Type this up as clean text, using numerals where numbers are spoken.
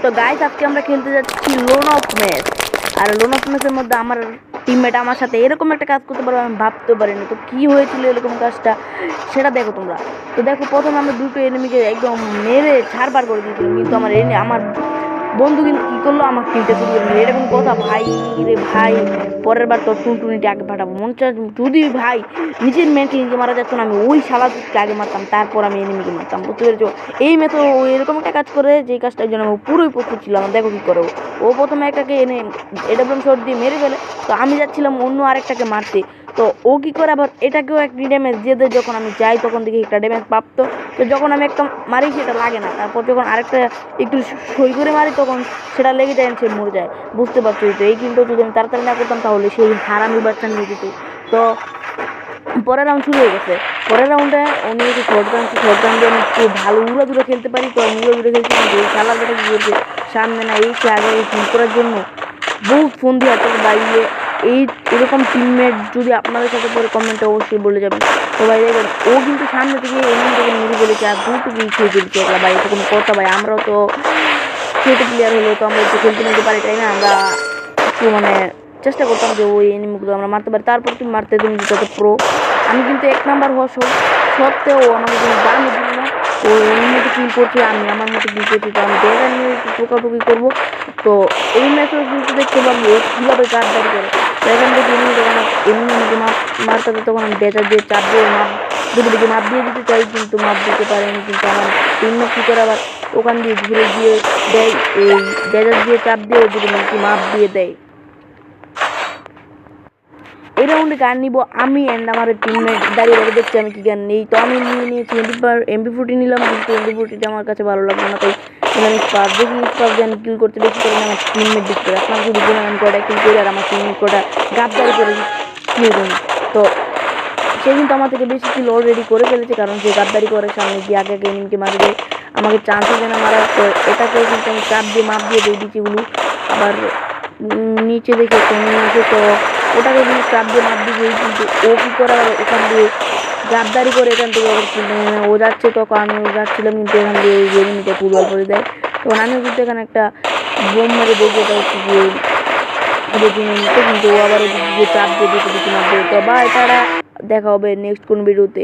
তো গাইস আজকে আমরা খেলতে যাচ্ছি লোন অফ ম্যাচ। আর লোন অফ ম্যাচের মধ্যে আমার টিমমেট আমার সাথে এরকম একটা কাজ করতে পারবে আমি ভাবতে পারিনি। তো কী হয়েছিল এরকম কাজটা সেটা দেখো তোমরা। তো দেখো প্রথমে আমরা দুটো এনিমিকে একদম মেরে ছাড়বার করে দিয়েছিলাম, কিন্তু আমার বন্ধু কিন্তু কী করলো, আমার টিমটা শুরু করে দিল। এরকম কথা ভাই রে ভাই, পরের বার তোর টুনটুনিটি আগে পাঠাবো। মন চায় যদি ভাই নিজের মেয়েকে নিজে মারা যাচ্ছ না, আমি ওই শালাকে আগে মারতাম, তারপর আমি এনিমিকে মারতাম। বুঝতে পেরেছো? এই মেয়ে তো এরকম একটা কাজ করে যেই কাজটার জন্য আমি পুরোই প্রস্তুত ছিলাম। দেখো কী করে ও প্রথমে একটাকে এনে এডাব্লিউএম শট দিয়ে মেরে ফেলে। তো আমি যাচ্ছিলাম অন্য আরেকটাকে মারতে, তো ও কী করে আবার এটাকেও একটি ড্যামেজ দিয়ে দেয়। যখন আমি যাই তখন দেখি একটা ড্যামেজ প্রাপ্ত। তো যখন আমি একটা মারি সেটা লাগে না, তারপর যখন আরেকটা একটু সই করে মারি তখন সেটা লেগে যায়, সে মরে যায়। বুঝতে পারছো? তো এই কিন্তু যদি আমি তাড়াতাড়ি না করতাম তাহলে সেই হারামি বাচ্চা নিয়ে যেত। তো পরের রাউন্ড শুরু হয়ে গেছে। পরের রাউন্ডে উনি একটু শর্টগান দিয়ে আমি একটু ভালো উড়াদুরা খেলতে পারি। তো আমি উড়াদুরা খেলছি, কিন্তু এই খেলার যেটা কী করছে সামনে না এই আগে ফোন করার জন্য বহুত ফোন দিয়ে আছে বাইরে। এরকম টিমমেট যদি আপনাদের সাথে পরে কমেন্টে অবশ্যই বলে যাবেন। তো ভাই দেখবেন ও কিন্তু সামনে থেকে এমন থেকে মেরে ফেলেছে আর দুটুকু খেয়ে ফেলছে একলা। ভাই এটা কোনো কথা? ভাই আমরাও তো ছোটো প্লেয়ার হলেও তো আমরা একটু খেলতে নিতে পারি, তাই না? আমরা একটু চেষ্টা করতাম যে ওই এনিমিগুলো আমরা মারতে পারি। তারপর তুমি মারতে তুমি যত প্রো, আমি কিন্তু 1 নাম্বার হওয়া সত্ত্বেও আমাকে কোনো দামই দিল না। ও অন্য মতো কিল করছে, আমি আমার মতো কিল করছি। তো আমি ডেটা নিয়ে একটু টোকাটুকি করবো। তো এই ম্যাচেও কিন্তু দেখতে পাবো ও কীভাবে গাদ্দারি করে। তো এখান থেকে এমনি আমাকে মারতে তখন আমি ডেটা দিয়ে চাপ দিয়ে দুটো মাপ দিয়ে দিতে চাই, কিন্তু মাপ দিতে পারেনি। কিন্তু আমার টিমমেট কী করে আবার ওখান দিয়ে ঘুরে দিয়ে দেয়, এই ডেজার দিয়ে চাপ দিয়ে ওদিকে মাপ দিয়ে দেয়। এই রাউন্ডে গান নিব আমি অ্যান্ড আমার টিমমেট দাঁড়িয়ে দেখছি আমি কী গান নেই। তো আমি নিয়েছি MP40 নিলাম, কিন্তু MP40টা আমার কাছে ভালো লাগলো না, তাই আমি স্পার দেখি। স্পার দিয়ে আমি কিল করতে বেশি করে আমার টিমমেট দিতে পারি। আপনার যদি বলেন আমি কটা কিল করি আর আমার টিমমেট কটা গাদ্দারি করে কিল করি, তো সে কিন্তু আমার থেকে বেশি কিল অলরেডি করে ফেলেছে, কারণ সে গাদ্দারি করে সামনে গিয়ে আগে এনিমিকে মারে দেয়, আমাকে চান্সও দেয় না মারার। তো এটাকেও কিন্তু আমি চাপ দিয়ে মাপ দিয়ে দিই বিচিগুলো। আবার নিচে দেখে কমে আছে, তো ওটাকে কিন্তু চাপ দিয়ে মাপ দিয়ে, কিন্তু ও কী করে ওখান দিয়ে গাদ্দারি করে এখান থেকে ও যাচ্ছে, তখন আমিও যাচ্ছিলাম, কিন্তু এখান দিয়ে এনিমিটা ফুটবল করে দেয়। তখন আমিও কিন্তু এখানে একটা বোম মেরে দেখি, এটা হচ্ছে গিয়ে কিন্তু ও আবার ওদিকে চাপ দিয়ে দিতে মাপ দিয়ে। তো বা এটা দেখা হবে নেক্সট কোন ভিডিওতে।